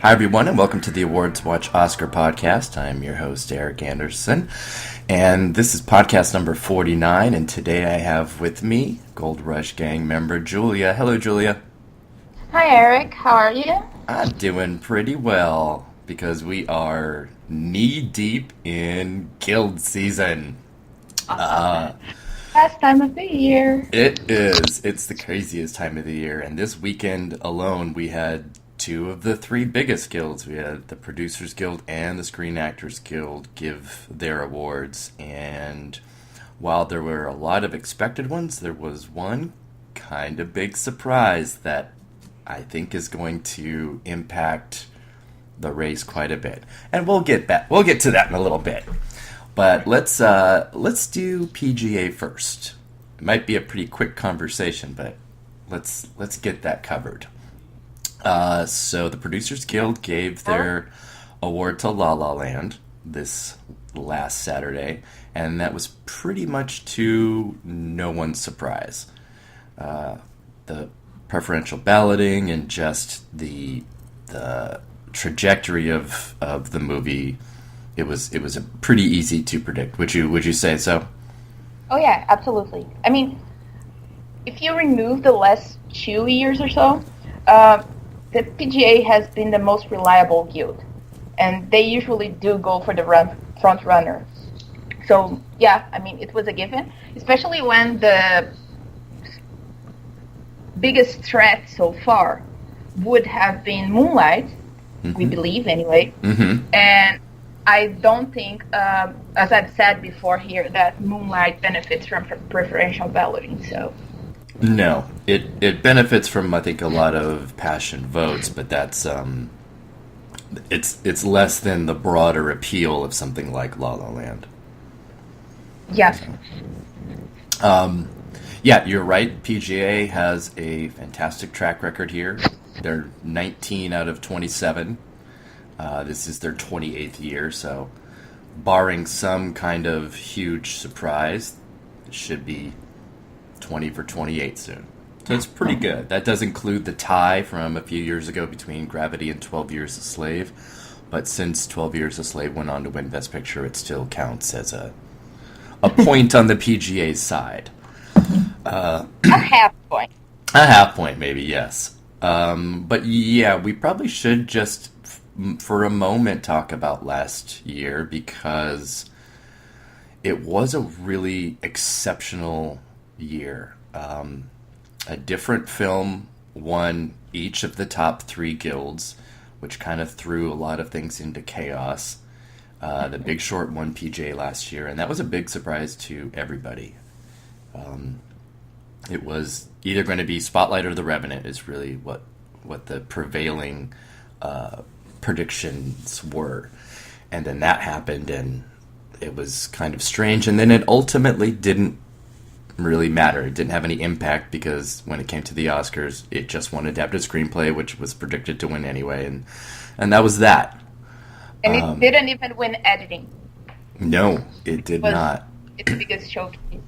Hi, everyone, and welcome to the Awards Watch Oscar podcast. I'm your host, Eric Anderson, and this is podcast number 49, and today I have with me Gold Rush Gang member Julia. Hello, Julia. Hi, Eric. How are you? I'm doing pretty well because we are knee-deep in Guild season. Awesome. Last time of the year. It is. It's the craziest time of the year, and this weekend alone we had two of the three biggest guilds. We had the Producers Guild and the Screen Actors Guild give their awards, and while there were a lot of expected ones, there was one kind of big surprise that I think is going to impact the race quite a bit. And we'll get to that in a little bit. But let's do PGA first. It might be a pretty quick conversation, but let's get that covered. So the Producers Guild gave their award to La La Land this last Saturday, and that was pretty much to no one's surprise. The preferential balloting and just the trajectory of the movie, it was a pretty easy to predict. Would you say so? Oh yeah, absolutely. I mean, if you remove the last 2 years or so, the PGA has been the most reliable guild, and they usually do go for the front runner. So yeah, I mean, it was a given, especially when the biggest threat so far would have been Moonlight, we believe anyway. And I don't think, as I've said before here, that Moonlight benefits from preferential balloting. So. No, it benefits from, I think, a lot of passion votes, but that's it's less than the broader appeal of something like La La Land. Yeah. Yeah, you're right. PGA has a fantastic track record here. They're 19 out of 27. This is their 28th year, so barring some kind of huge surprise, it should be 20 for 28 soon. So it's pretty good. That does include the tie from a few years ago between Gravity and 12 Years a Slave. But since 12 Years a Slave went on to win Best Picture, it still counts as a point on the PGA's side. A half point. A half point, maybe, yes. But yeah, we probably should just, for a moment, talk about last year because it was a really exceptional year. A different film won each of the top three guilds, which kind of threw a lot of things into chaos. The Big Short won PGA last year, and that was a big surprise to everybody. It was either going to be Spotlight or The Revenant is really what the prevailing predictions were. And then that happened, and it was kind of strange. And then it ultimately didn't really matter. It didn't have any impact because when it came to the Oscars, it just won Adapted Screenplay, which was predicted to win anyway, and that was that. And it didn't even win editing. No, it did not. Its biggest showcase.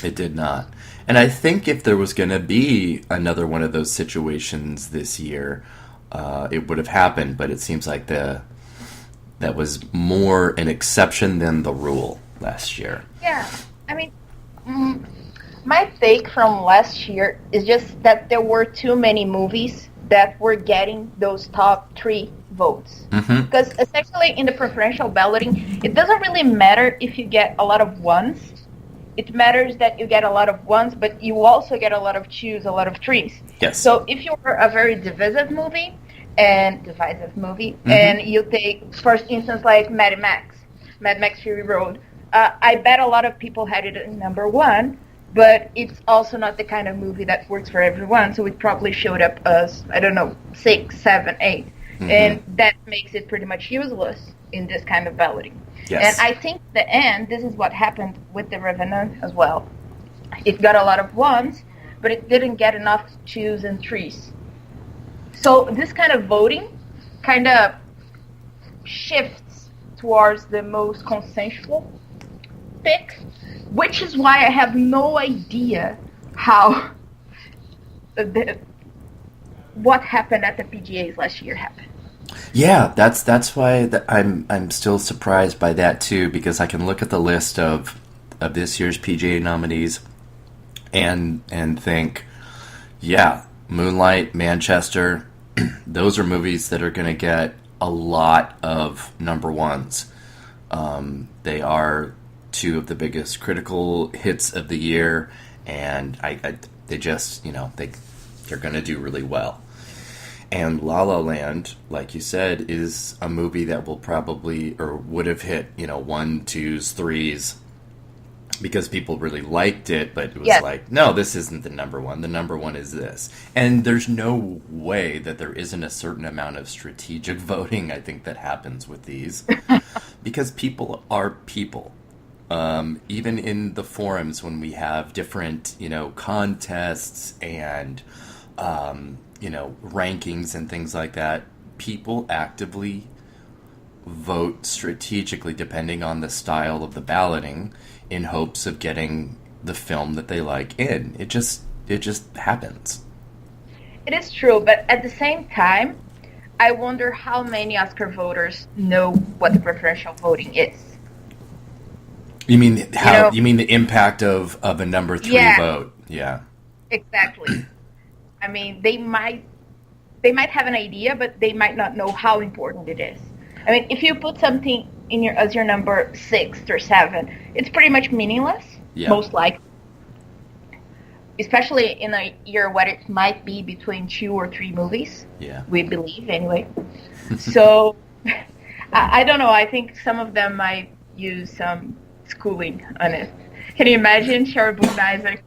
It did not. And I think if there was going to be another one of those situations this year, it would have happened, but it seems like that was more an exception than the rule last year. Yeah, I mean, my take from last year is just that there were too many movies that were getting those top three votes. Because essentially in the preferential balloting, it doesn't really matter if you get a lot of ones. It matters that you get a lot of ones, but you also get a lot of twos, a lot of threes. Yes. So if you were a very divisive movie, and you take, for instance, like Mad Max Fury Road, I bet a lot of people had it in number one, but it's also not the kind of movie that works for everyone, so it probably showed up as, 6, 7, 8. And that makes it pretty much useless in this kind of balloting. Yes. And I think in the end, this is what happened with The Revenant as well. It got a lot of ones, but it didn't get enough twos and threes. So this kind of voting kind of shifts towards the most consensual pick, which is why I have no idea how what happened at the PGAs last year happened. Yeah, that's why I'm still surprised by that too, because I can look at the list of this year's PGA nominees and think, yeah, Moonlight, Manchester, those are movies that are going to get a lot of number ones. They are two of the biggest critical hits of the year, and they just, they're going to do really well. And La La Land, like you said, is a movie that will probably or would have hit, one, twos, threes because people really liked it, but it was Yes, like, no, this isn't the number one. The number one is this. And there's no way that there isn't a certain amount of strategic voting, I think, that happens with these because people are people. Even in the forums when we have different, contests and, rankings and things like that, people actively vote strategically depending on the style of the balloting in hopes of getting the film that they like in. It just happens. it is true, but at the same time, I wonder how many Oscar voters know what the preferential voting is. You mean You know, the impact of a number three yeah, vote? Yeah. exactly. I mean, they might have an idea, but they might not know how important it is. I mean, if you put something in your as your number six or seven, it's pretty much meaningless, Yeah. most likely, especially in a year where it might be between two or three movies. Yeah. We believe anyway. So I don't know. I think some of them might use some schooling on it. Can you imagine Sherboon Isaac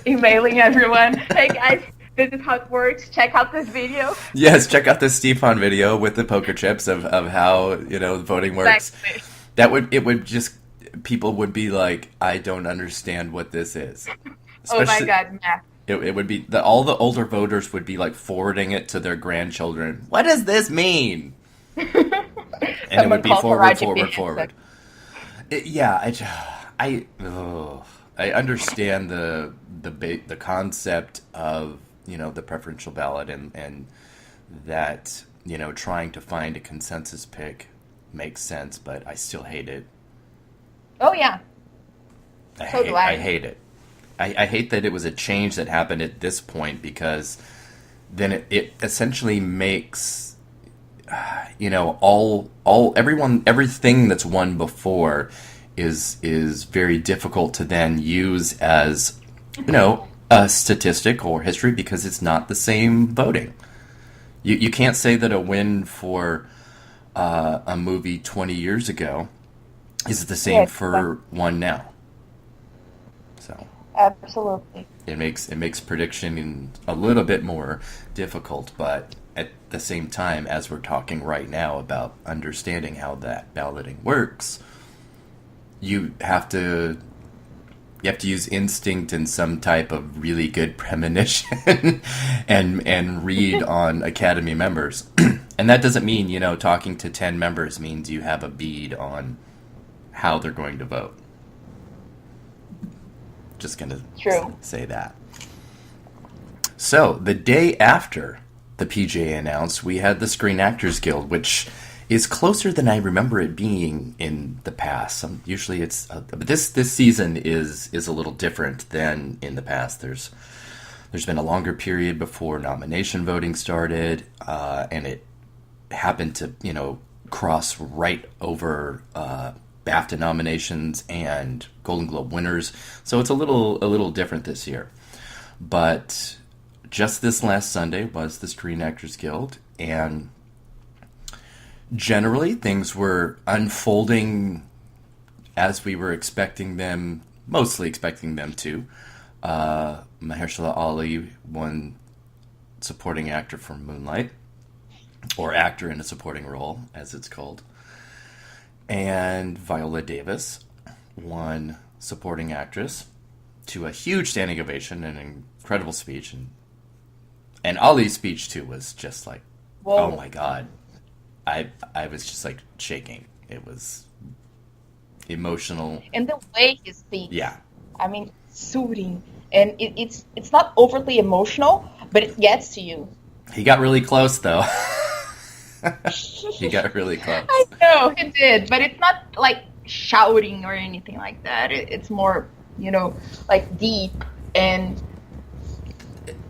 emailing everyone, "Hey guys, this is how it works. Check out this video." Yes, check out this Stefan video with the poker chips of how, voting works. Exactly. It would just people would be like, I don't understand what this is. Oh my Especially God, math. it would be all the older voters would be like forwarding it to their grandchildren. What does this mean? And it would Someone be called for forward, Raji forward, Behan. forward. Yeah, I understand the concept of the preferential ballot and that trying to find a consensus pick makes sense, but I still hate it. Oh yeah, so do I I. hate it. I hate that it was a change that happened at this point because then it essentially makes everything that's won before is very difficult to then use as a statistic or history because it's not the same voting. You can't say that a win for a movie 20 years ago is the same Yes, for one now. So absolutely. it makes prediction a little bit more difficult, but at the same time, as we're talking right now about understanding how that balloting works, you have to use instinct and some type of really good premonition and read on Academy members. And that doesn't mean, talking to 10 members means you have a bead on how they're going to vote. Just going to True. say that. So, the day after the PGA announced, we had the Screen Actors Guild, which is closer than I remember it being in the past. Usually it's but this season is a little different than in the past. There's been a longer period before nomination voting started, and it happened to cross right over BAFTA nominations and Golden Globe winners. So it's a little different this year. But just this last Sunday was the Screen Actors Guild, and generally things were unfolding as we were mostly expecting them to. Mahershala Ali won supporting actor for Moonlight, or actor in a supporting role, as it's called. And Viola Davis won supporting actress to a huge standing ovation and an incredible speech. And Ali's speech, too, was just like, oh Whoa. my God. I was just like shaking. It was emotional. And the way he speaks, Yeah. I mean, soothing, and it's not overtly emotional, but it gets to you. He got really close, though. He got really close. I know he did, but it's not like shouting or anything like that. It's more, like deep and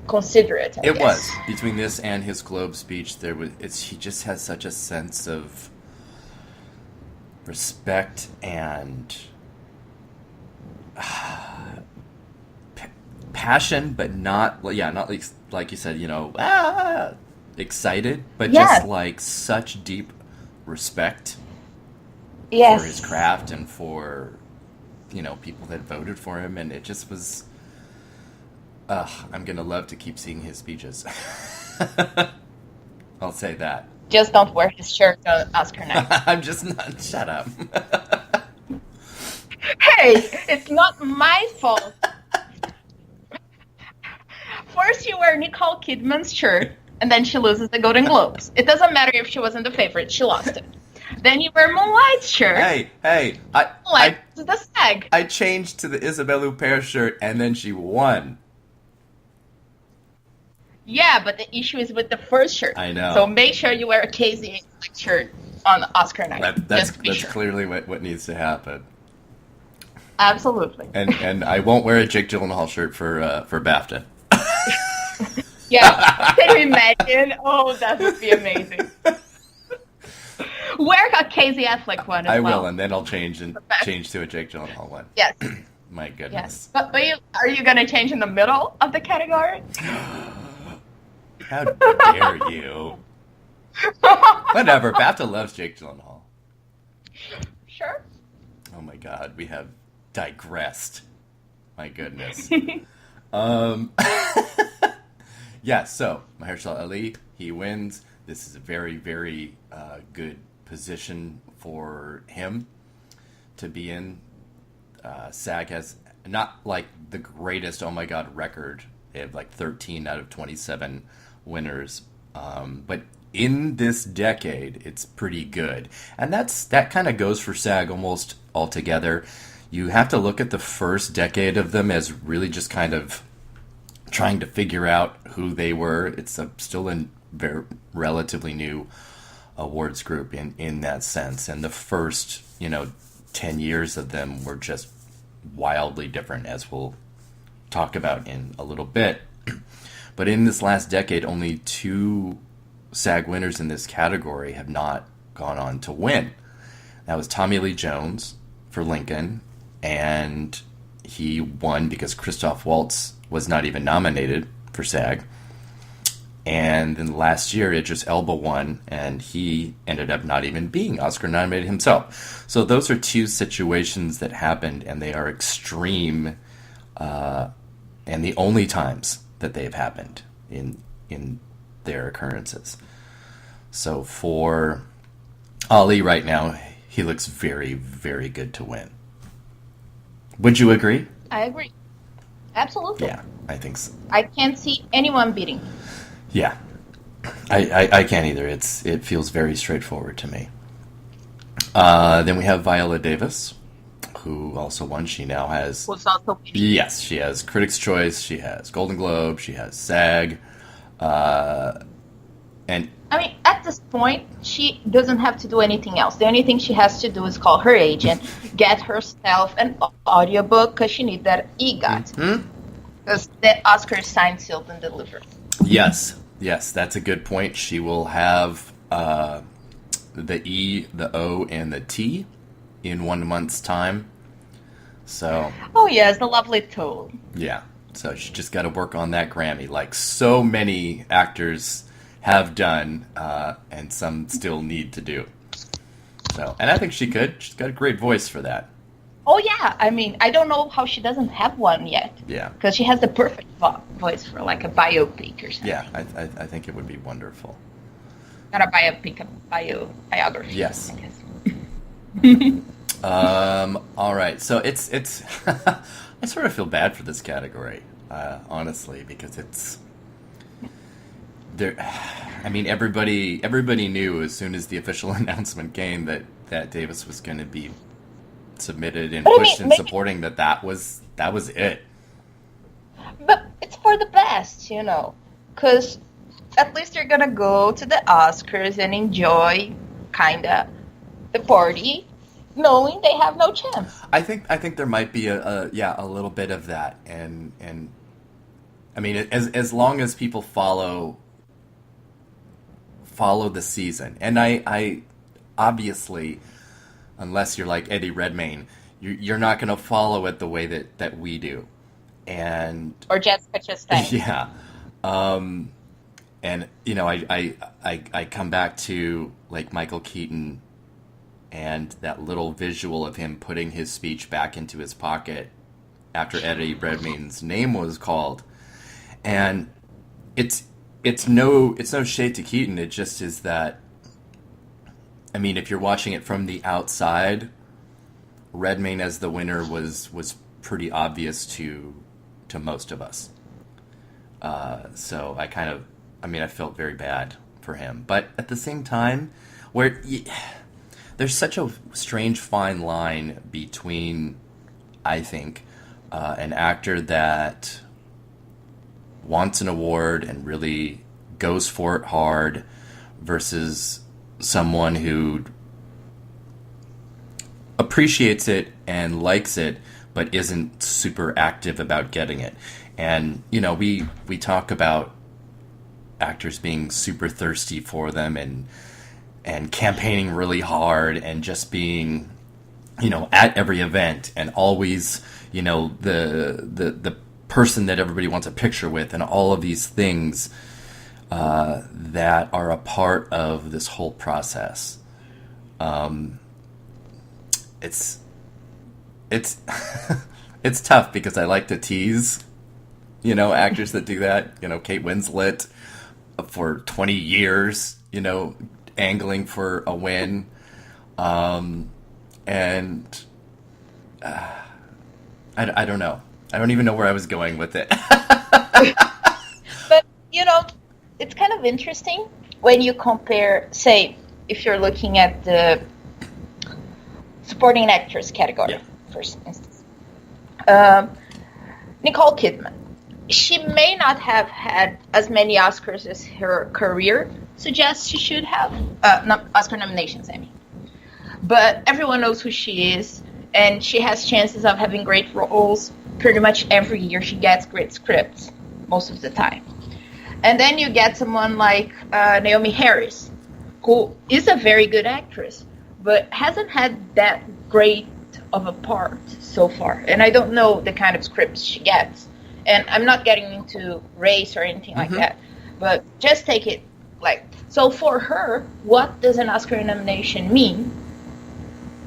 considerate. I It was guess. between this and his Globe speech. He just has such a sense of respect and passion, but not like you said, excited, but just Yes, like such deep respect for his yes. craft and for people that voted for him, and it just was. I'm gonna love to keep seeing his speeches. I'll say that. Just don't wear his shirt on Oscar night. I'm just not. Shut up. Hey, it's not my fault. First, you wear Nicole Kidman's shirt, and then she loses the Golden Globes. It doesn't matter if she wasn't the favorite; she lost it. Then you wear Moonlight's shirt. Hey! I Moonlight is the SAG. I changed to the Isabelle Huppert shirt, and then she won. Yeah, but the issue is with the first shirt. I know. So make sure you wear a Casey shirt on Oscar night. That's just to be sure. clearly what needs to happen. Absolutely. And I won't wear a Jake Gyllenhaal shirt for BAFTA. Yeah. Can you imagine? Oh, that would be amazing. Wear a Casey Affleck one as I well. will, and then I'll change to a Jake Gyllenhaal one. Yes. My goodness. Yes. But are you going to change in the middle of the category? How dare you? Whatever. BAFTA loves Jake Gyllenhaal. Sure. Oh my God, we have digressed. My goodness. Yeah. So Mahershala Ali, he wins. This is a very, very good position for him to be in. SAG has not like the greatest, oh my God, record. They have like 13 out of 27 winners. But in this decade, it's pretty good. And that kind of goes for SAG almost altogether. You have to look at the first decade of them as really just kind of trying to figure out who they were. It's still a very relatively new awards group in that sense. And the first, 10 years of them were just wildly different, as we'll talk about in a little bit. But in this last decade, only 2 SAG winners in this category have not gone on to win. That was Tommy Lee Jones for Lincoln, and he won because Christoph Waltz was not even nominated for SAG. And then last year, Idris Elba won, and he ended up not even being Oscar nominated himself. So those are 2 situations that happened, and they are extreme, and the only times that they've happened in their occurrences. So for Ali right now, he looks very, very good to win. Would you agree? I agree. Absolutely. Yeah, I think so. I can't see anyone beating. Yeah, I can't either. It feels very straightforward to me. Then we have Viola Davis, who also won. She now has... Who's also beating. Yes, she has Critics' Choice, she has Golden Globe, she has SAG, and... I mean, at this point, she doesn't have to do anything else. The only thing she has to do is call her agent, get herself an audiobook, because she needs that EGOT. Because the Oscar is signed, sealed, and delivered. Yes, that's a good point. She will have the E, the O, and the T in 1 month's time. So... Oh, yes, the lovely tool. Yeah, so she just got to work on that Grammy, like so many actors have done, and some still need to do. So, and I think she could. She's got a great voice for that. Oh, yeah. I mean, I don't know how she doesn't have one yet. Yeah. Because she has the perfect voice for like a biopic or something. Yeah, I think it would be wonderful. Not a biopic, a biography. Yes. I guess. All right. So it's I sort of feel bad for this category, honestly, because it's there. I mean, everybody knew as soon as the official announcement came that Davis was going to be submitted and pushed and supporting that was it. But it's for the best, because at least you're gonna go to the Oscars and enjoy kinda the party, knowing they have no chance. I think there might be a little bit of that, and I mean, as long as people follow the season, and I obviously, unless you're like Eddie Redmayne, you're not going to follow it the way that we do, and Or Jessica Chastain. yeah, and I come back to like Michael Keaton and that little visual of him putting his speech back into his pocket after Eddie Redmayne's name was called, and it's no shade to Keaton. It just is that, I mean, if you're watching it from the outside, Redmayne as the winner was pretty obvious to most of us. So I felt very bad for him, but at the same time, there's such a strange fine line between, I think, an actor that wants an award and really goes for it hard versus someone who appreciates it and likes it but isn't super active about getting it. And we talk about actors being super thirsty for them and campaigning really hard and just being at every event and always the person that everybody wants a picture with, and all of these things that are a part of this whole process. It's it's tough because I like to tease actors that do that. Kate Winslet for 20 years angling for a win, and I don't know. I don't even know where I was going with it. But it's kind of interesting when you compare, say, if you're looking at the supporting actress category, Yeah. for instance. Nicole Kidman. She may not have had as many Oscars as her career suggests she should have. Oscar nominations, I mean. But everyone knows who she is, and she has chances of having great roles pretty much every year. She gets great scripts most of the time. And then you get someone like Naomi Harris, who is a very good actress, but hasn't had that great of a part so far. And I don't know the kind of scripts she gets. And I'm not getting into race or anything like that, but just take it so for her, what does an Oscar nomination mean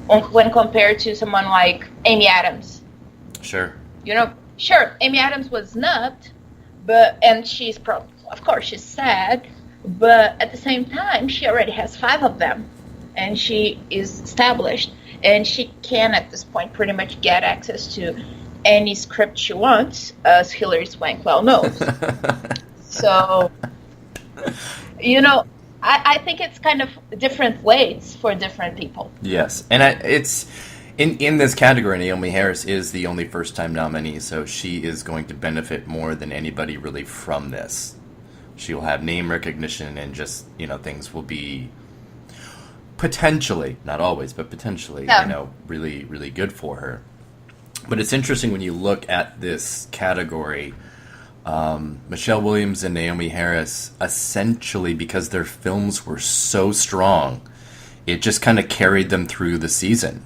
when compared to someone like Amy Adams? Sure. Sure, Amy Adams was snubbed, and she's of course she's sad, but at the same time, she already has 5 of them, and she is established, and she can at this point pretty much get access to any script she wants, as Hilary Swank well knows. So, I think it's kind of different weights for different people. Yes, and it's in this category, Naomi Harris is the only first-time nominee, so she is going to benefit more than anybody really from this. She'll have name recognition, and just things will be potentially, not always, but potentially, really, really good for her. But it's interesting when you look at this category. Michelle Williams and Naomi Harris, essentially because their films were so strong, it just kind of carried them through the season.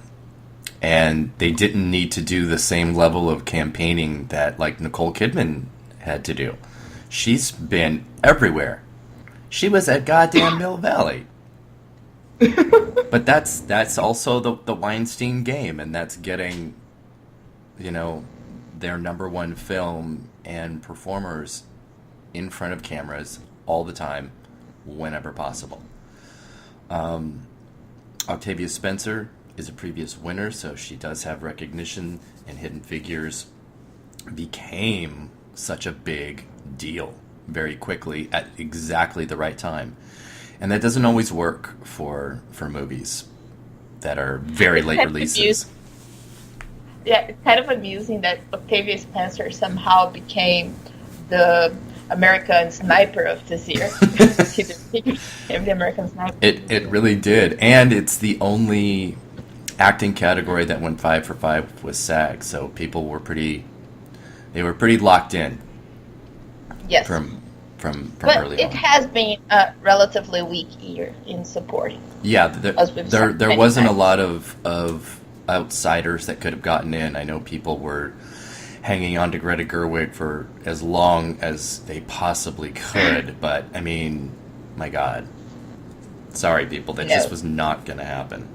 And they didn't need to do the same level of campaigning that like Nicole Kidman had to do. She's been everywhere. She was at goddamn Mill Valley. But that's also the Weinstein game, and that's getting their number one film and performers in front of cameras all the time, whenever possible. Octavia Spencer is a previous winner, so she does have recognition, and Hidden Figures became such a big deal very quickly at exactly the right time. And that doesn't always work for movies that are very late releases. Yeah, it's kind of amusing that Octavia Spencer somehow became the American Sniper of this year. The American Sniper. It really did, and it's the only acting category that went 5 for 5 with SAG. So people were pretty locked in. Yes. From but early it on. has been a relatively weak year in supporting. Yeah, there wasn't a lot of outsiders that could have gotten in. I know people were hanging on to Greta Gerwig for as long as they possibly could, but I mean, my God. Sorry, people, that just was not going to happen.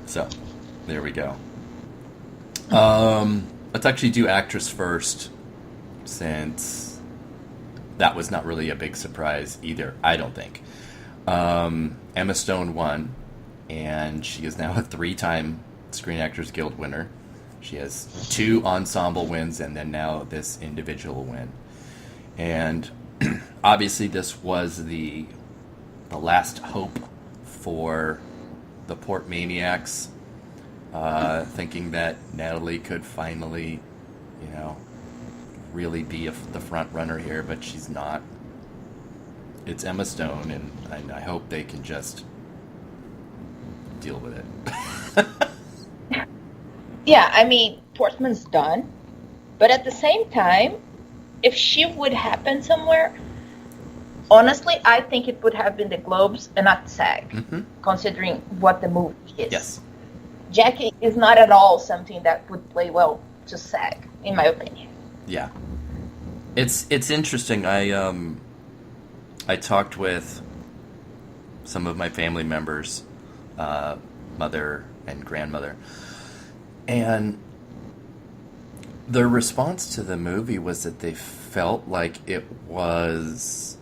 So, there we go. Let's actually do actress first, since that was not really a big surprise either, I don't think. Emma Stone won, and she is now a 3-time Screen Actors Guild winner. She has 2 ensemble wins and then now this individual win. And obviously this was the last hope for the Portmaniacs, thinking that Natalie could finally, really be the front runner here, but she's not. It's Emma Stone, and I hope they can just deal with it. Yeah, I mean, Portman's done, but at the same time, if she would happen somewhere, honestly, I think it would have been the Globes and not SAG, considering what the movie is. Yes. Jackie is not at all something that would play well to SAG, in my opinion. Yeah. It's interesting. I talked with some of my family members, mother and grandmother, and their response to the movie was that they felt like it was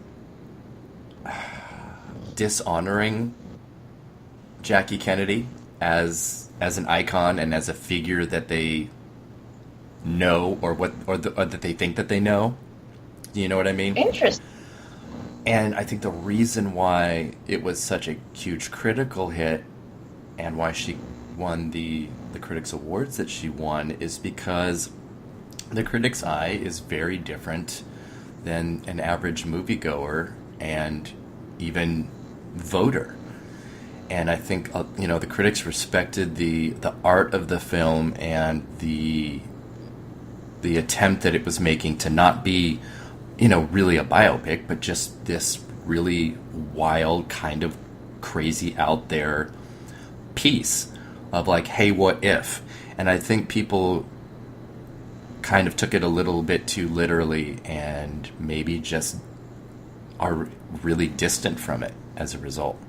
dishonoring Jackie Kennedy as an icon and as a figure that they know or that they think that they know. Do you know what I mean? Interesting. And I think the reason why it was such a huge critical hit and why she won the Critics' Awards that she won is because the critic's eye is very different than an average moviegoer and even voter. And I think the critics respected the art of the film and the attempt that it was making to not be really a biopic, but just this really wild, kind of crazy out there piece of like, hey, what if? And I think people kind of took it a little bit too literally and maybe just are really distant from it as a result.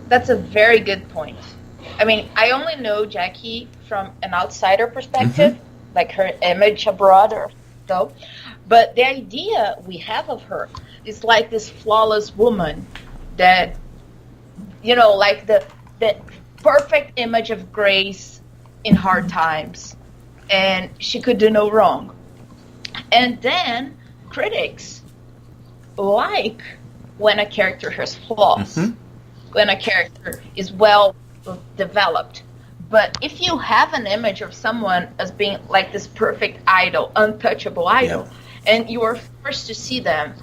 That's a very good point. I mean, I only know Jackie from an outsider perspective, like her image abroad or so. But the idea we have of her is like this flawless woman that, like the perfect image of grace in hard times. And she could do no wrong. And then critics like when a character has flaws, when a character is well developed. But if you have an image of someone as being like this perfect idol, untouchable idol, and you are forced to see them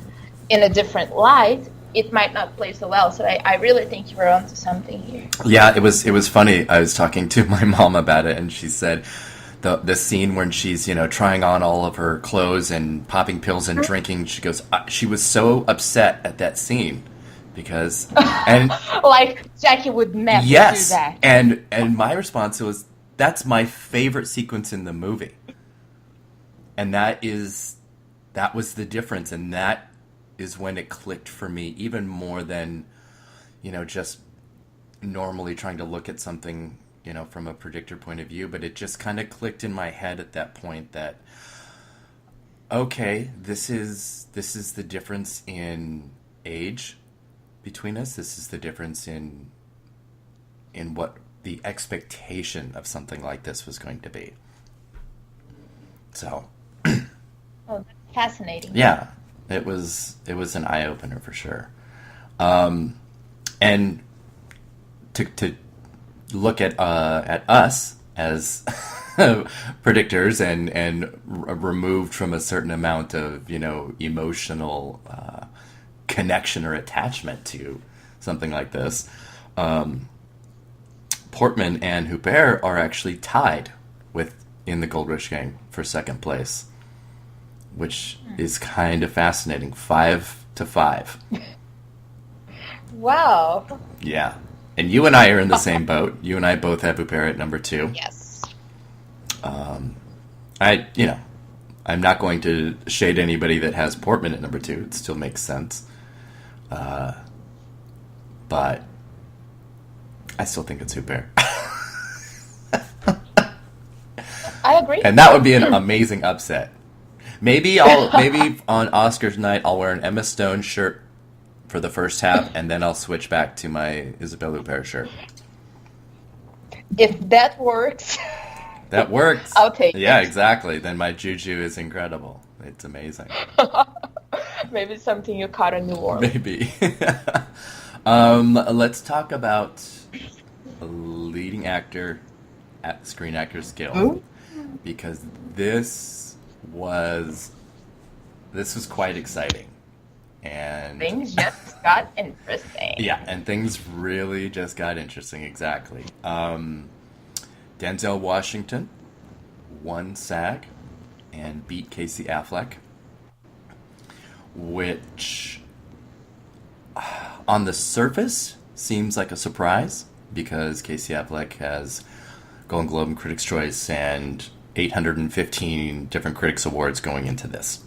in a different light, it might not play so well. So I really think you were onto something here. Yeah, it was funny. I was talking to my mom about it, and she said the scene when she's trying on all of her clothes and popping pills and drinking. She goes, she was so upset at that scene because like Jackie would never do that. And my response was, that's my favorite sequence in the movie, and that was the difference, and that is when it clicked for me even more than just normally trying to look at something from a predictor point of view. But it just kind of clicked in my head at that point that, okay, this is the difference in age between us. This is the difference in what the expectation of something like this was going to be. So that's fascinating. Yeah, it was an eye opener for sure. And to look at us as predictors and removed from a certain amount of emotional connection or attachment to something like this. Portman and Huppert are actually tied in the Gold Rush game for second place, which is kind of fascinating. 5-5. Wow. Yeah. And you and I are in the same boat. You and I both have Huppert at number 2. Yes. I'm not going to shade anybody that has Portman at number 2. It still makes sense. But I still think it's Huppert. I agree. And that would be an amazing upset. Maybe on Oscars night I'll wear an Emma Stone shirt for the first half, and then I'll switch back to my Isabelle Huppert shirt. If that works. That works. I'll take it. Yeah, exactly. Then my juju is incredible. It's amazing. Maybe it's something you caught in New Orleans. Maybe. Let's talk about leading actor at Screen Actors Guild. Ooh. Because this was quite exciting. And things just got interesting. Yeah, and things really just got interesting, exactly. Denzel Washington won SAG and beat Casey Affleck, which on the surface seems like a surprise because Casey Affleck has Golden Globe and Critics' Choice and 815 different Critics Awards going into this.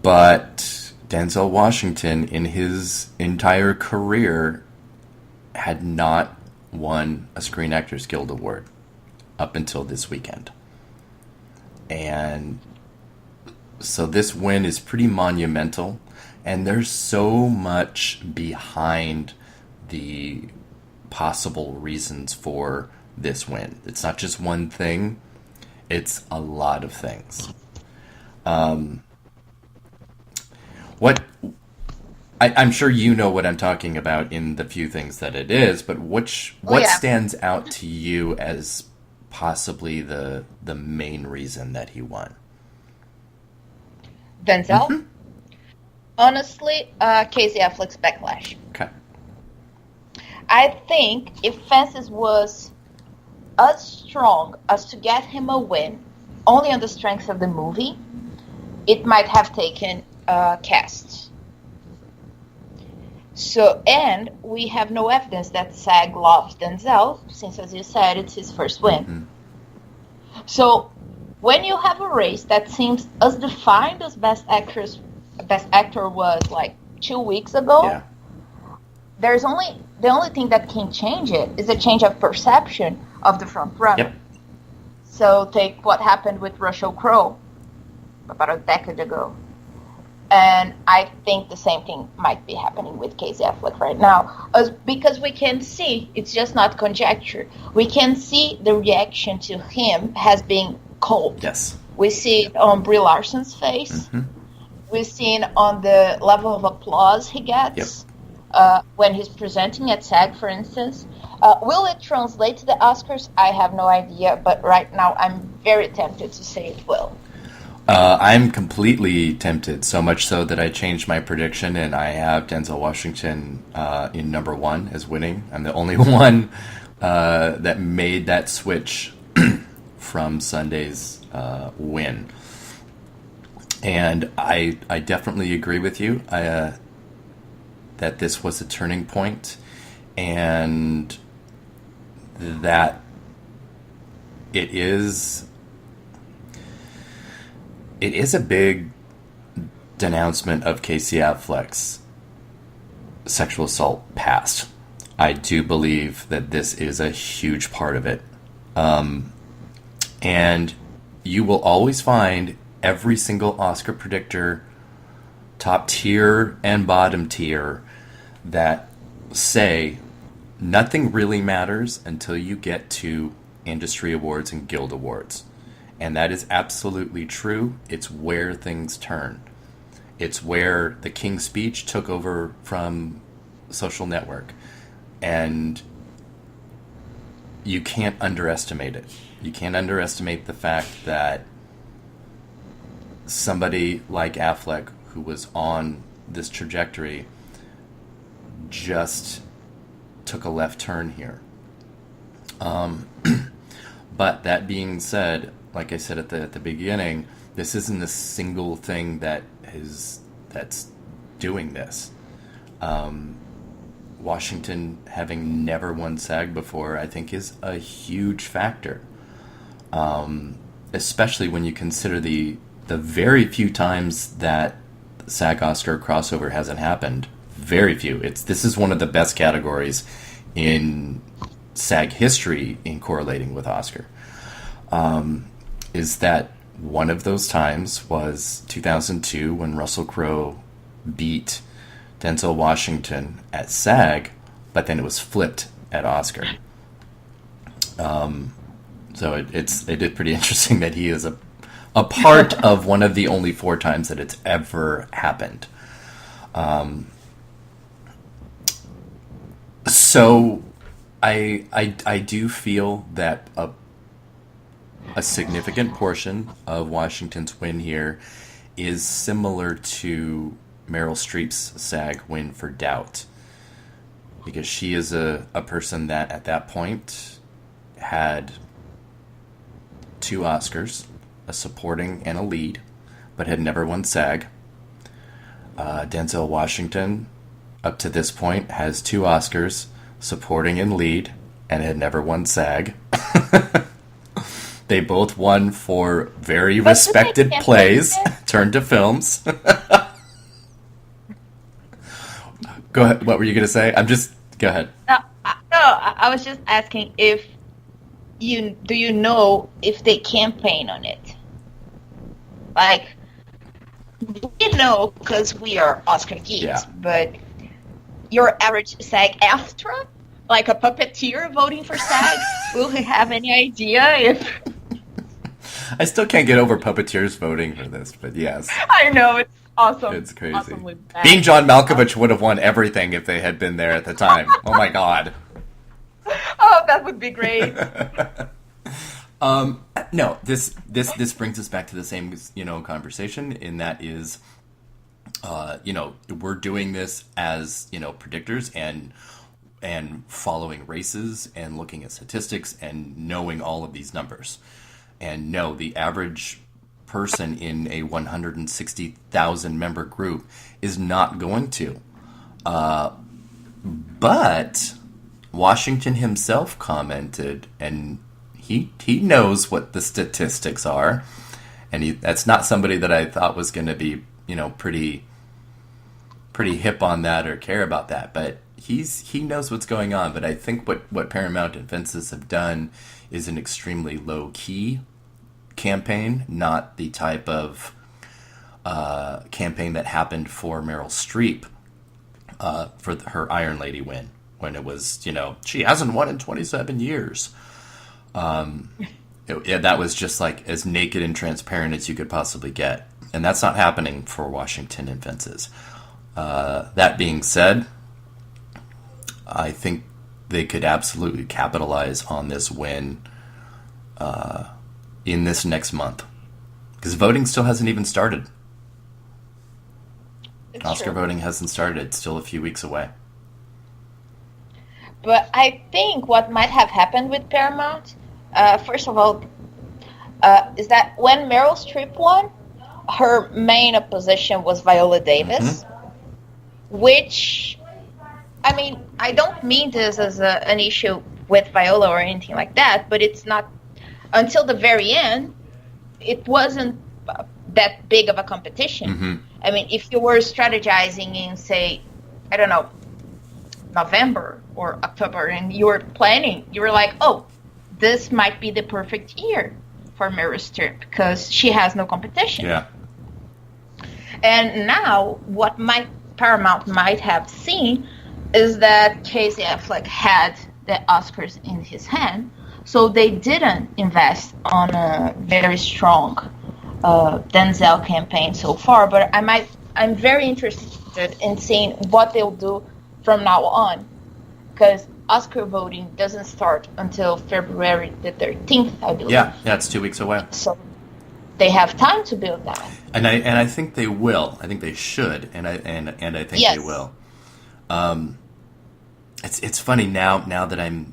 But Denzel Washington, in his entire career, had not won a Screen Actors Guild Award up until this weekend. And so this win is pretty monumental, and there's so much behind the possible reasons for this win. It's not just one thing, it's a lot of things. I'm sure you know what I'm talking about in the few things that it is, but what stands out to you as possibly the main reason that he won? Denzel? Mm-hmm. Honestly, Casey Affleck's backlash. Okay. I think if Fences was as strong as to get him a win only on the strength of the movie, it might have taken cast. So, and we have no evidence that SAG loves Denzel, since, as you said, it's his first win. Mm-hmm. So, when you have a race that seems as defined as Best Actor was like 2 weeks ago, yeah. The only thing that can change it is a change of perception of the front runner. Yep. So, take what happened with Russell Crowe about a decade ago. And I think the same thing might be happening with Casey Affleck right now. Because we can see, it's just not conjecture, we can see the reaction to him has been cold. Yes. We see it on Brie Larson's face. Mm-hmm. We see it on the level of applause he gets when he's presenting at SAG, for instance. Will it translate to the Oscars? I have no idea, but right now I'm very tempted to say it will. I'm completely tempted, so much so that I changed my prediction, and I have Denzel Washington in number 1 as winning. I'm the only one that made that switch from Sunday's win. And I definitely agree with you that this was a turning point, and that it is a big denouncement of Casey Affleck's sexual assault past. I do believe that this is a huge part of it. And you will always find every single Oscar predictor, top tier and bottom tier, that say nothing really matters until you get to industry awards and guild awards. And that is absolutely true. It's where things turn. It's where the King's Speech took over from Social Network. And you can't underestimate it. You can't underestimate the fact that somebody like Affleck, who was on this trajectory, just took a left turn here. But that being said, like I said at the beginning, this isn't a single thing that's doing this. Washington having never won SAG before, I think, is a huge factor. Especially when you consider the very few times that SAG Oscar crossover hasn't happened. Very few. This is one of the best categories in SAG history in correlating with Oscar. Is that one of those times was 2002 when Russell Crowe beat Denzel Washington at SAG, but then it was flipped at Oscar. So it is pretty interesting that he is a part of one of the only 4 times that it's ever happened. So I do feel that a significant portion of Washington's win here is similar to Meryl Streep's SAG win for Doubt, because she is a person that at that point had 2 Oscars, a supporting and a lead, but had never won SAG. Denzel Washington, up to this point, has 2 Oscars, supporting and lead, and had never won SAG. They both won for very respected plays turned to films. Go ahead. What were you going to say? Go ahead. No, I was just asking do you know if they campaign on it? Like, we know because we are Oscar geeks, but your average SAG-AFTRA, like a puppeteer voting for SAG, will he have any idea if... I still can't get over puppeteers voting for this, but yes. I know, it's awesome. It's crazy. Being John Malkovich would have won everything if they had been there at the time. Oh my god. Oh, that would be great. No, this brings us back to the same conversation, and that is, we're doing this as predictors and following races and looking at statistics and knowing all of these numbers. And no, the average person in a 160,000 member group is not going to. But Washington himself commented, and he knows what the statistics are, and that's not somebody that I thought was going to be pretty hip on that or care about that, but he knows what's going on. But I think what Paramount and Fences have done is an extremely low key campaign, not the type of campaign that happened for Meryl Streep for her Iron Lady win, when it was she hasn't won in 27 years. That was just like as naked and transparent as you could possibly get, and that's not happening for Washington and Fences. That being said, I think they could absolutely capitalize on this win in this next month, because voting still hasn't even started. Oscar voting hasn't started. It's still a few weeks away. But I think what might have happened with Paramount, first of all, is that when Meryl Streep won, her main opposition was Viola Davis, which, I mean, I don't mean this as an issue with Viola or anything like that, but it's not, until the very end, it wasn't that big of a competition. I mean, if you were strategizing in, say, I don't know, November or October, and you were planning, you were like, oh, this might be the perfect year for Meryl Streep because she has no competition. Yeah. And now, what Paramount might have seen is that Casey Affleck had the Oscars in his hand, so they didn't invest on a very strong Denzel campaign so far. But I'm very interested in seeing what they'll do from now on, because Oscar voting doesn't start until February the 13th, I believe. Yeah, it's 2 weeks away. So they have time to build that. And I think they will. I think they should, and I think Yes. they will. It's funny now that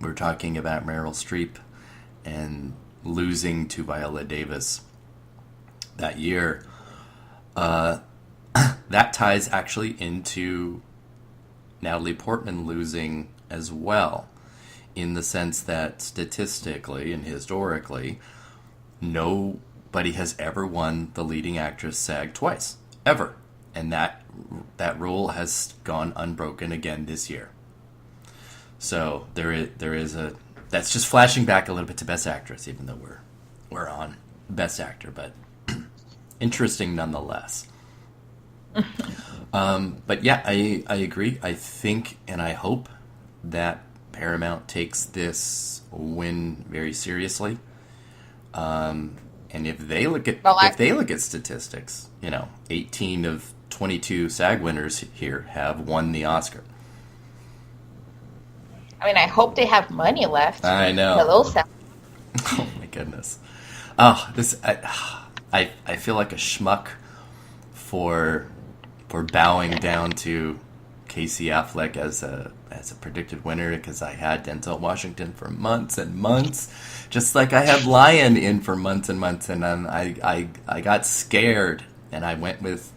we're talking about Meryl Streep and losing to Viola Davis that year. That ties actually into Natalie Portman losing as well, in the sense that statistically and historically, nobody has ever won the leading actress SAG twice, ever. And that rule has gone unbroken again this year. So there is a that's just flashing back a little bit to Best Actress, even though we're on Best Actor, but interesting nonetheless. But yeah, I agree. I think and I hope that Paramount takes this win very seriously. And if they look at statistics, 18 of 22 SAG winners here have won the Oscar. I mean, I hope they have money left. I know. Hello, Sam. Oh my goodness. Oh, I feel like a schmuck for bowing down to Casey Affleck as a predicted winner, because I had Denzel Washington for months and months, just like I had Lion in for months and months, and then I got scared and I went with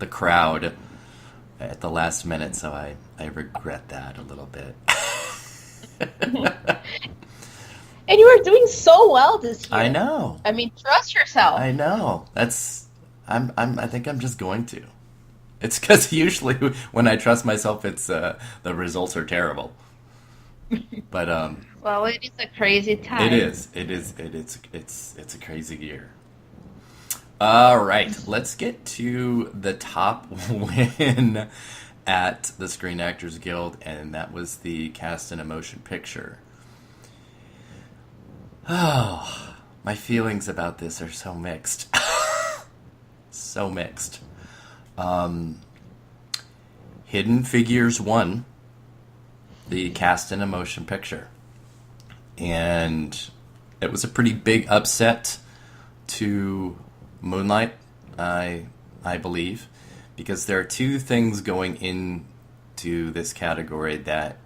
the crowd at the last minute, so I regret that a little bit. And you were doing so well this year. I know. I mean, trust yourself. I know. I think I'm just going to. It's because usually when I trust myself, it's the results are terrible. But well, it is a crazy time. it is. It's a crazy year. All right, let's get to the top win at the Screen Actors Guild, and that was the Cast in a Motion Picture. Oh, my feelings about this are so mixed. So mixed. Hidden Figures won the Cast in a Motion Picture, and it was a pretty big upset to Moonlight, I believe, because there are two things going into this category that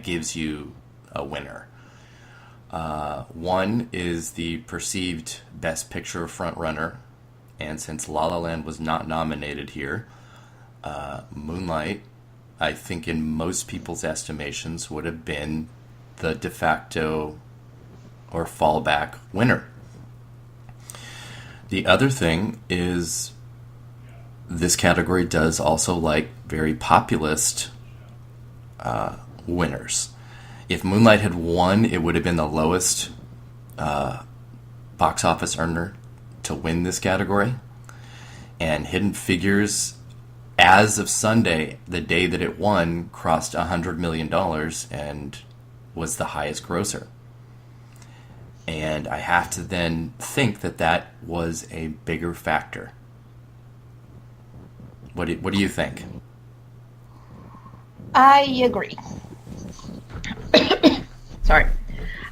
gives you a winner. One is the perceived Best Picture frontrunner, and since La La Land was not nominated here, Moonlight, I think in most people's estimations, would have been the de facto or fallback winner. The other thing is this category does also like very populist winners. If Moonlight had won, it would have been the lowest box office earner to win this category. And Hidden Figures, as of Sunday, the day that it won, crossed $100 million and was the highest grosser. And I have to then think that was a bigger factor. What do you think? I agree. Sorry.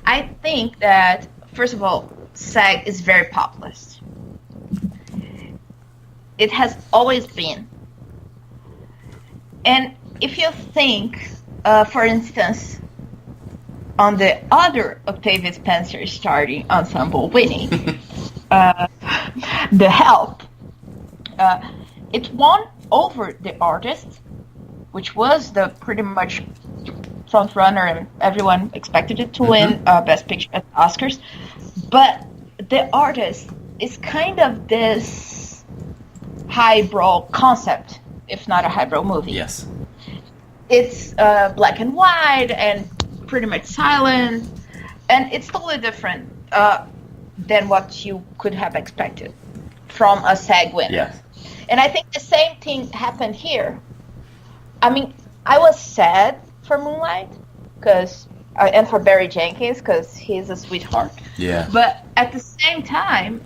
I think that, first of all, SAG is very populist. It has always been. And if you think, for instance, on the other Octavia Spencer starring ensemble winning, The Help, it won over The Artist, which was the pretty much front runner, and everyone expected it to win Best Picture at the Oscars. But The Artist is kind of this highbrow concept, if not a highbrow movie. Yes. It's black and white and pretty much silent, and it's totally different than what you could have expected from a SAG winner. Yes. And I think the same thing happened here. I mean, I was sad for Moonlight and for Barry Jenkins, because he's a sweetheart. Yeah. But at the same time,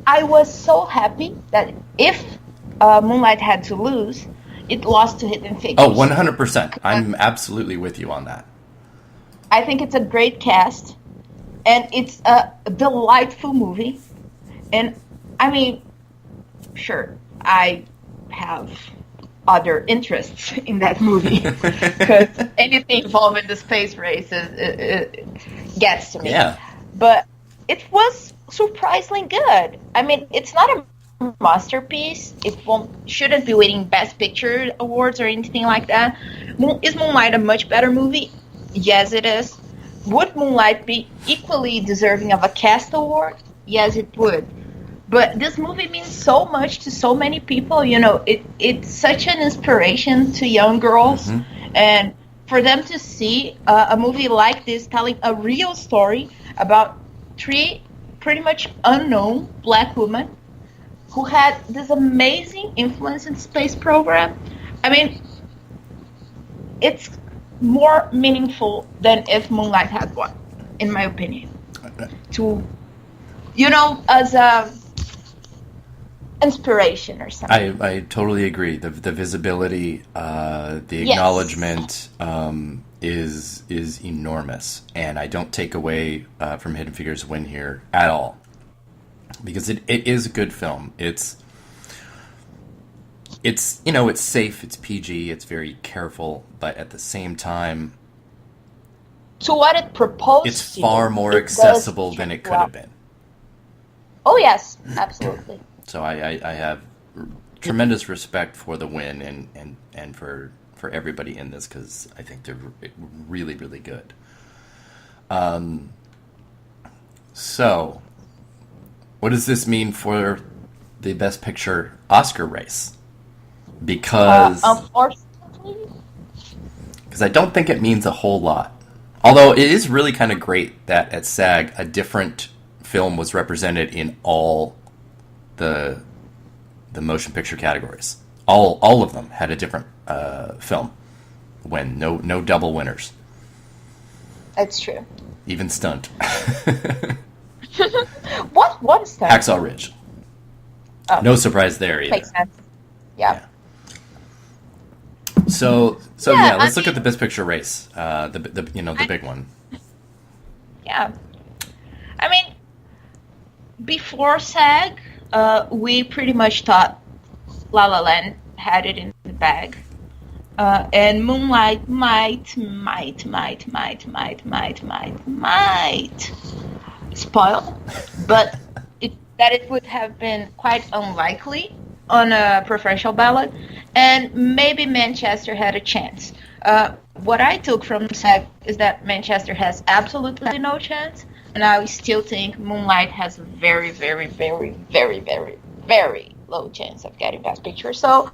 I was so happy that if Moonlight had to lose, it lost to Hidden Oh, Figures. 100%. I'm absolutely with you on that. I think it's a great cast, and it's a delightful movie. And I mean, sure, I have other interests in that movie because anything involving the space race it gets to me. Yeah. But it was surprisingly good. I mean, it's not a masterpiece. It shouldn't be winning Best Picture awards or anything like that. Is Moonlight a much better movie? Yes, it is. Would Moonlight be equally deserving of a cast award? Yes, it would. But this movie means so much to so many people. You know, it's such an inspiration to young girls. And for them to see a movie like this telling a real story about three pretty much unknown black women who had this amazing influence in the space program. I mean, it's more meaningful than if Moonlight had won, in my opinion. To, you know, as a inspiration or something. I totally agree. The visibility, the Yes. acknowledgement is enormous, and I don't take away from Hidden Figures' win here at all, because it is a good film. It's you know, it's safe, it's PG, it's very careful, but at the same time, To what it proposed it's to far do, more it accessible does than it could well. have been. Oh yes, absolutely. So I have tremendous respect for the win and for everybody in this, because I think they're really, really good. So, what does this mean for the Best Picture Oscar race? Because Unfortunately, I don't think it means a whole lot. Although it is really kind of great that at SAG a different film was represented in all the motion picture categories. All of them had a different film win. No double winners. it's true. Even stunt. What is that? Hacksaw Ridge. Oh, No surprise there either. makes sense. Yeah. So Yeah, yeah, let's I look at the mean- Best Picture race. The big one. Yeah. I mean, before SAG, we pretty much thought La La Land had it in the bag. And Moonlight might spoil, but it would have been quite unlikely on a preferential ballot, and maybe Manchester had a chance. What I took from SAG is that Manchester has absolutely no chance, and I still think Moonlight has a very, very, very, very, very, very low chance of getting Best Picture. So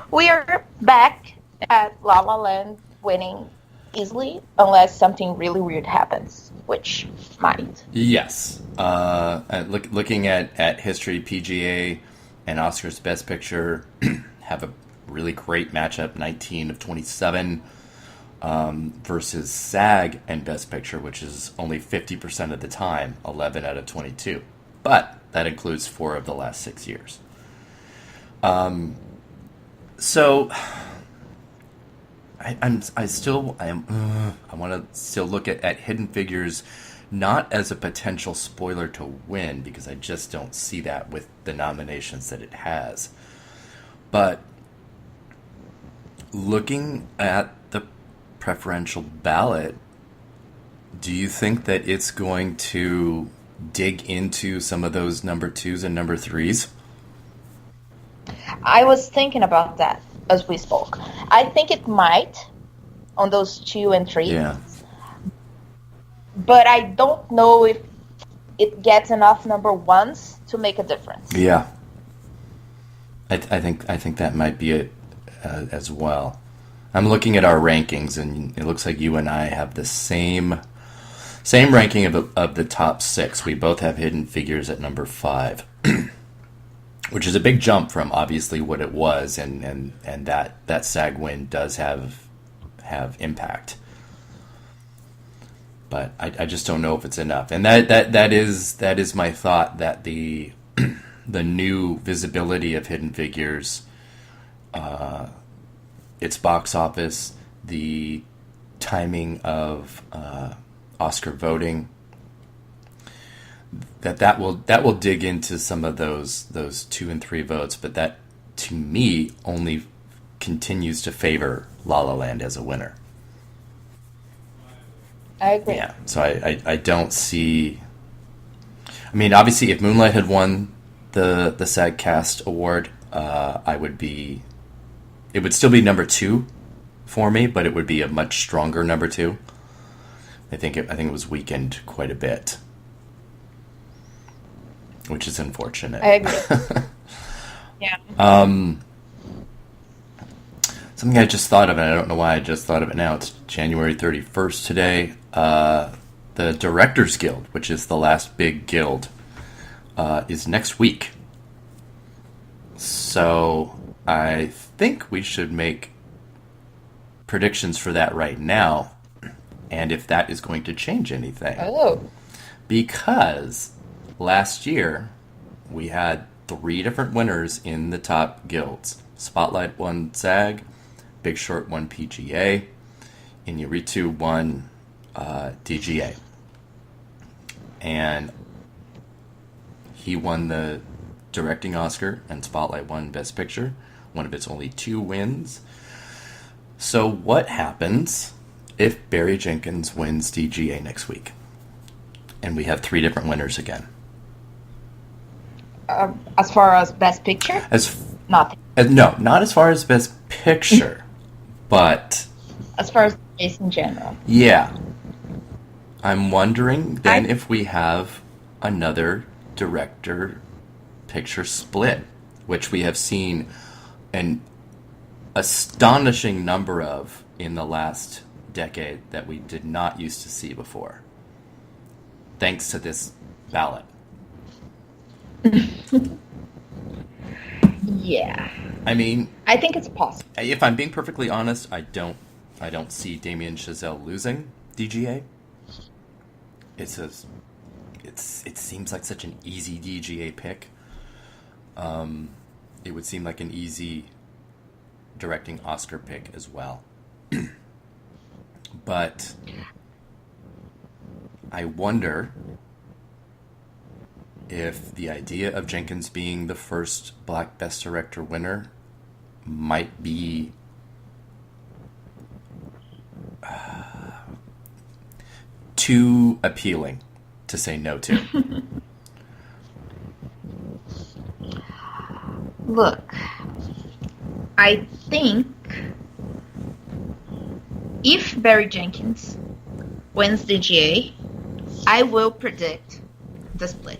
we are back at La La Land winning easily, unless something really weird happens, which might. Yes. Looking at history, PGA and Oscars Best Picture have a really great matchup, 19 of 27, versus SAG and Best Picture, which is only 50% of the time, 11 out of 22. But that includes 4 of the last 6 years. So I want to still look at Hidden Figures, not as a potential spoiler to win, because I just don't see that with the nominations that it has. But looking at the preferential ballot, do you think that it's going to dig into some of those number 2s and number 3s? I was thinking about that as we spoke. I think it might on those 2 and 3. Yeah. But I don't know if it gets enough number 1s to make a difference. Yeah. I think that might be it as well. I'm looking at our rankings, and it looks like you and I have the same ranking of the top 6. We both have Hidden Figures at number 5. Which is a big jump from obviously what it was, and that SAG win does have impact. But I just don't know if it's enough. And that is my thought, that the the new visibility of Hidden Figures its box office, the timing of Oscar voting, that will dig into some of those 2 and 3 votes, but that to me only continues to favor La La Land as a winner. I agree. Yeah, so I don't see. I mean, obviously, if Moonlight had won the SAG Cast Award, I would be. It would still be number 2 for me, but it would be a much stronger number 2. I think it was weakened quite a bit, which is unfortunate. I agree. Yeah. Something I just thought of, and I don't know why I just thought of it now. It's January 31st today. The Directors Guild, which is the last big guild, is next week. So I think we should make predictions for that right now, and if that is going to change anything. Oh. Because last year we had 3 different winners in the top guilds. Spotlight won SAG, Big Short won PGA, Iñárritu won DGA. And he won the directing Oscar, and Spotlight won Best Picture, one of its only 2 wins. So what happens if Barry Jenkins wins DGA next week? And we have 3 different winners again. As far as Best Picture? Nothing. No, not as far as Best Picture, but... As far as the case in general. Yeah. I'm wondering then if we have another director picture split, which we have seen an astonishing number of in the last decade that we did not used to see before, thanks to this ballot. Yeah. I mean, I think it's possible. if I'm being perfectly honest, I don't see Damien Chazelle losing DGA. It seems like such an easy DGA pick. It would seem like an easy directing Oscar pick as well. But I wonder if the idea of Jenkins being the first Black Best Director winner might be too appealing to say no to. Look, I think if Barry Jenkins wins DGA, I will predict the split.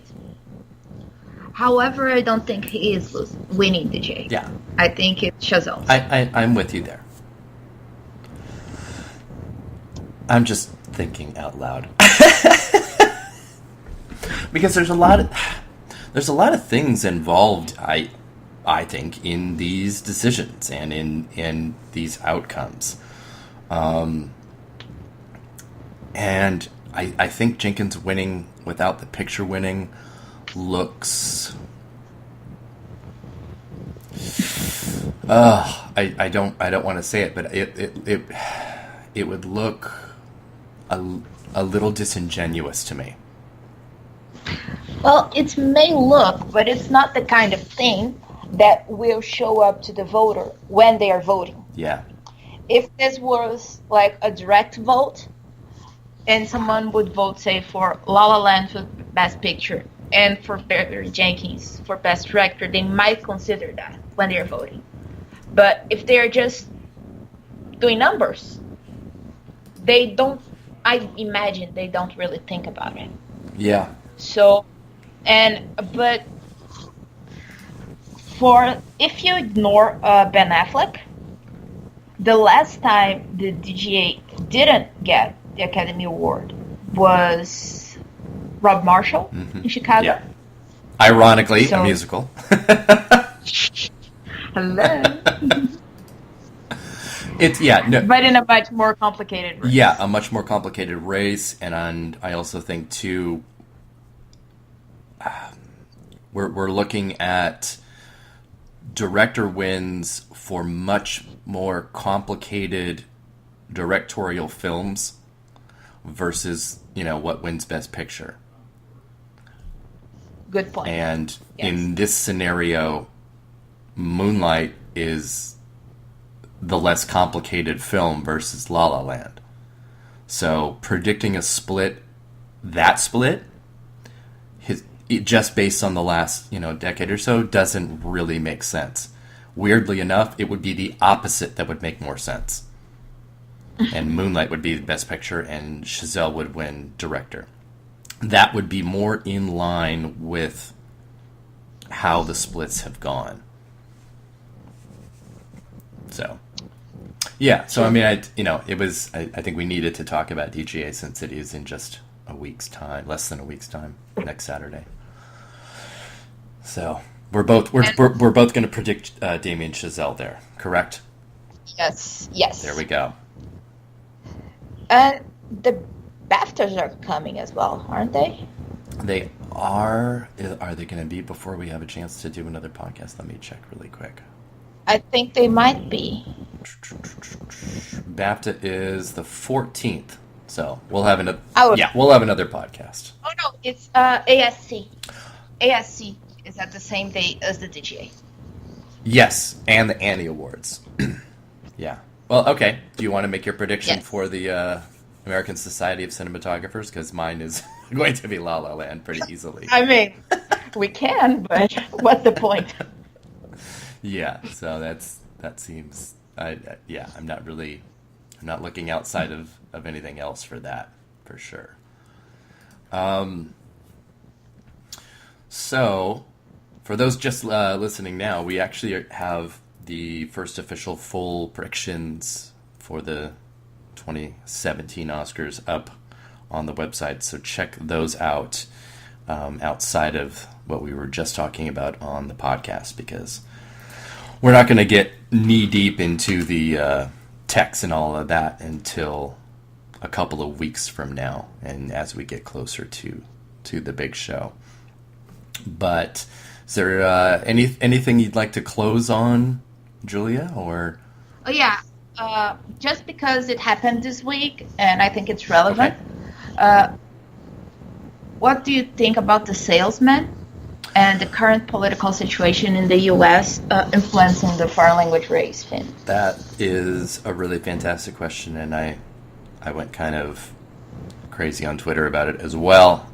However, I don't think he is winning DGA. Yeah. I think it's Chazelle. I'm with you there. I'm just thinking out loud. Because there's a lot of things involved, I think, in these decisions and in these outcomes. And I think Jenkins winning without the picture winning looks... I don't want to say it, but it would look a little disingenuous to me. Well, it may look, but it's not the kind of thing that will show up to the voter when they are voting. Yeah. If this was like a direct vote, and someone would vote, say, for La La Land for Best Picture and for Barry Jenkins for Best Director, they might consider that when they're voting. But if they're just doing numbers, I imagine they don't really think about it. Yeah. So, but if you ignore Ben Affleck, the last time the DGA didn't get the Academy Award was Rob Marshall in Chicago. Yeah. Ironically, a musical. Hello. But in a much more complicated race. Yeah, a much more complicated race, and I also think too, we're looking at director wins for much more complicated directorial films versus, what wins Best Picture. Good point. And in this scenario, Moonlight is the less complicated film versus La La Land. So predicting a split, just based on the last, decade or so, doesn't really make sense. Weirdly enough, it would be the opposite that would make more sense. And Moonlight would be the Best Picture, and Chazelle would win Director. That would be more in line with how the splits have gone. So, yeah. So, I mean, I think we needed to talk about DGA since it is in just a week's time, less than a week's time, next Saturday. So we're both going to predict Damien Chazelle there, correct? Yes. There we go. And the BAFTAs are coming as well, aren't they? They are. Are they going to be before we have a chance to do another podcast? Let me check really quick. I think they might be. BAFTA is the 14th, so we'll have another. Oh. Yeah, we'll have another podcast. Oh no, it's ASC. ASC is at the same day as the DGA. Yes, and the Annie Awards. Yeah. Well, okay. Do you want to make your prediction for the American Society of Cinematographers? Because mine is going to be La La Land pretty easily. I mean, we can, but what's the point? Yeah. So that seems. I'm not looking outside of anything else for that, for sure. So, for those just listening now, we actually have the first official full predictions for the 2017 Oscars up on the website, so check those out outside of what we were just talking about on the podcast, because we're not going to get knee-deep into the text and all of that until a couple of weeks from now, and as we get closer to the big show. But is there anything you'd like to close on, Julia? Or oh yeah, just because it happened this week, and I think it's relevant. Okay. What do you think about The Salesman and the current political situation in the U.S. Influencing the foreign language race film? That is a really fantastic question, and I went kind of crazy on Twitter about it as well.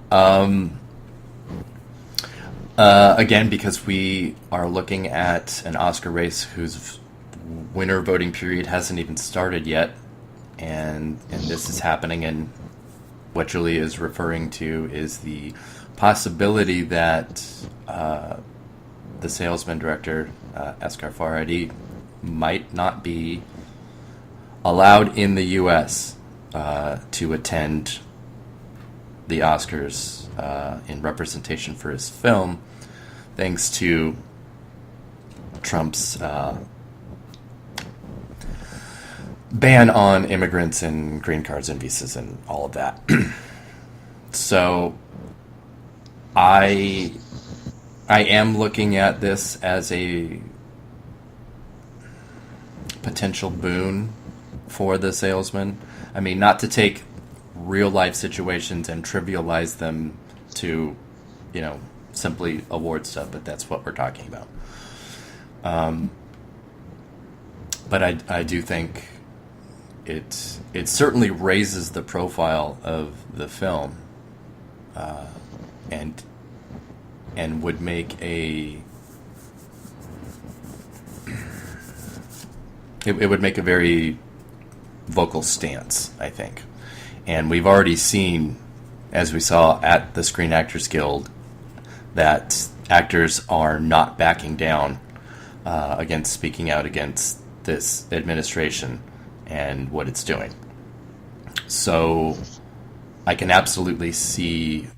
Again, because we are looking at an Oscar race whose winter voting period hasn't even started yet, and this is happening, and what Julia is referring to is the possibility that the Salesman director, Asghar Farhadi, might not be allowed in the U.S. To attend the Oscars in representation for his film, thanks to Trump's ban on immigrants and green cards and visas and all of that. So I am looking at this as a potential boon for The Salesman. I mean, not to take real life situations and trivialize them to, simply award stuff, but that's what we're talking about. But I do think it certainly raises the profile of the film, and would make it would make a very vocal stance, I think. And we've already seen, as we saw at the Screen Actors Guild, that actors are not backing down against speaking out against this administration and what it's doing. So I can absolutely see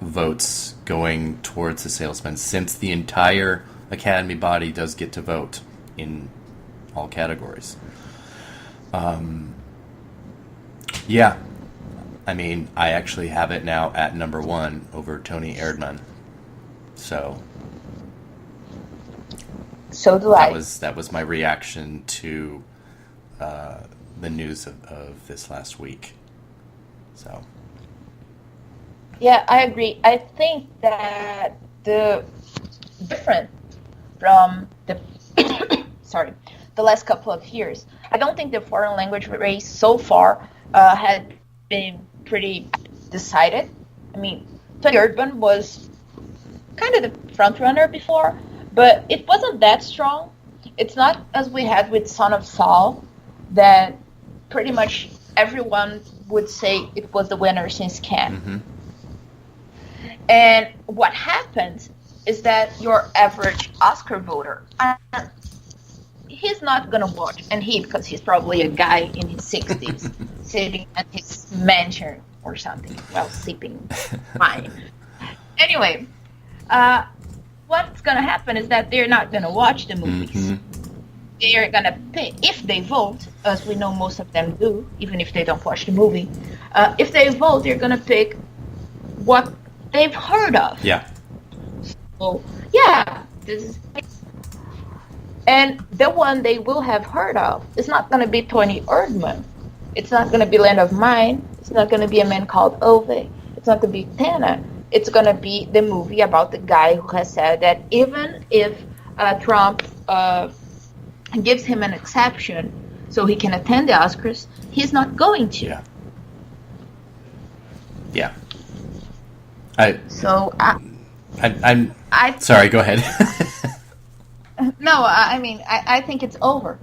votes going towards The Salesman, since the entire Academy body does get to vote in all categories. Yeah. I mean, I actually have it now at number 1 over Tony Erdmann. So So do I. That was my reaction to the news of this last week. So. Yeah, I agree. I think that the different from the the last couple of years, I don't think the foreign language race so far had been pretty decided. I mean, Tony Erdmann was kind of the front runner before, but it wasn't that strong. It's not as we had with Son of Saul, that pretty much everyone would say it was the winner since Cannes. Mm-hmm. And what happens is that your average Oscar voter, he's not going to watch, and because he's probably a guy in his 60s sitting at his mansion or something while sipping wine. Anyway, what's going to happen is that they're not going to watch the movies. Mm-hmm. They are going to pick, if they vote, as we know most of them do, even if they don't watch the movie, if they vote, they're going to pick what they've heard of. Yeah. So, yeah, this is... And the one they will have heard of is not going to be Tony Erdmann. It's not going to be Land of Mine. It's not going to be A Man Called Ove. It's not going to be Tana. It's going to be the movie about the guy who has said that even if Trump gives him an exception so he can attend the Oscars, he's not going to. Yeah. Yeah. I'm sorry, go ahead. No, I mean, I think it's over.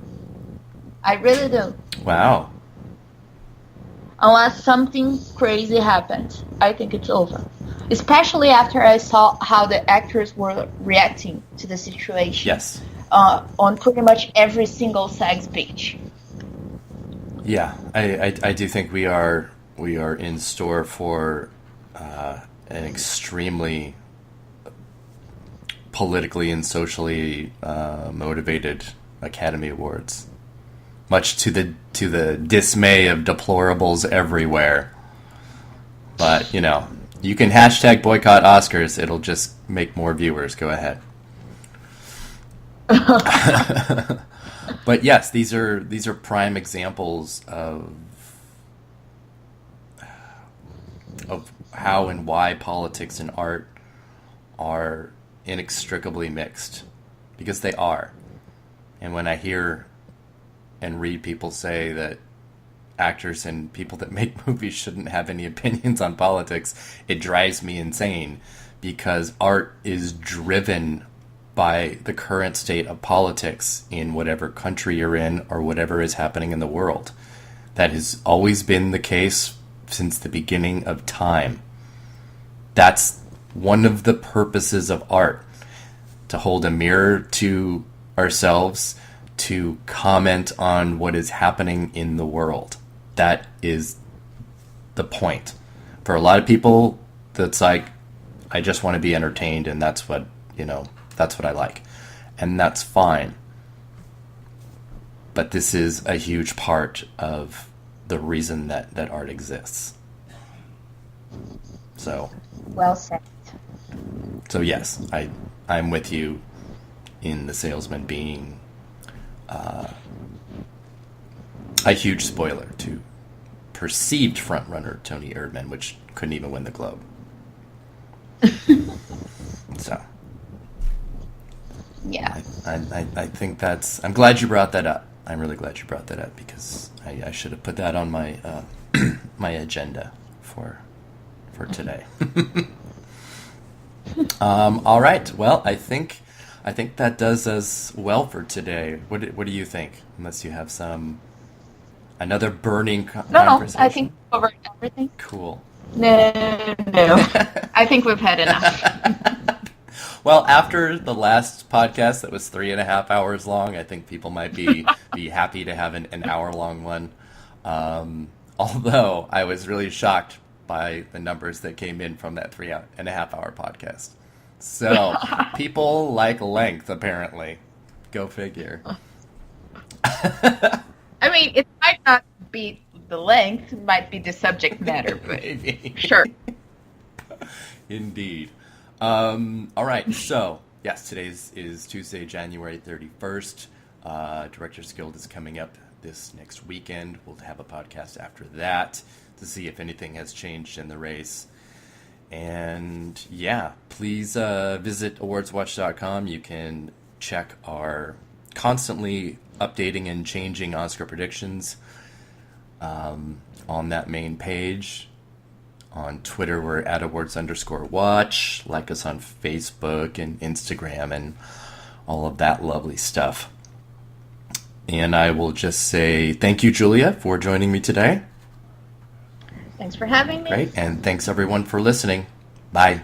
I really do. Wow. Unless something crazy happens, I think it's over. Especially after I saw how the actors were reacting to the situation. Yes. On pretty much every single SAG speech. Yeah, I do think we are in store for an extremely politically and socially motivated Academy Awards, much to the dismay of deplorables everywhere. But you can hashtag boycott Oscars; it'll just make more viewers. Go ahead. But yes, these are prime examples of how and why politics and art are inextricably mixed, because they are. And when I hear and read people say that actors and people that make movies shouldn't have any opinions on politics, it drives me insane, because art is driven by the current state of politics in whatever country you're in or whatever is happening in the world. That has always been the case since the beginning of time. That's one of the purposes of art, to hold a mirror to ourselves, to comment on what is happening in the world. That is the point. For a lot of people, that's like, I just want to be entertained, and that's what I like. And that's fine. But this is a huge part of the reason that art exists. So. Well said. So yes, I'm with you in the salesman being a huge spoiler to perceived frontrunner Tony Erdmann, which couldn't even win the Globe. So. Yeah. I think that's... I'm glad you brought that up. I'm really glad you brought that up, because I should have put that on my my agenda for today. All right. Well, I think that does us well for today. What do you think? Unless you have another burning conversation. No, I think we covered everything. Cool. No. I think we've had enough. Well, after the last podcast that was 3.5 hours long, I think people might be happy to have an hour-long one. Although I was really shocked by the numbers that came in from that 3.5 hour podcast. So people like length, apparently. Go figure. I mean, it might not be the length, it might be the subject matter, but maybe. Sure. Indeed. All right, so Yes, is Tuesday, January 31st. Directors Guild is coming up this next weekend. We'll have a podcast after that to see if anything has changed in the race. And yeah, please visit awardswatch.com. You can check our constantly updating and changing Oscar predictions on that main page. On Twitter, we're at awards_watch. Like us on Facebook and Instagram and all of that lovely stuff. And I will just say thank you, Julia, for joining me today. Thanks for having me. Great, and thanks everyone for listening. Bye.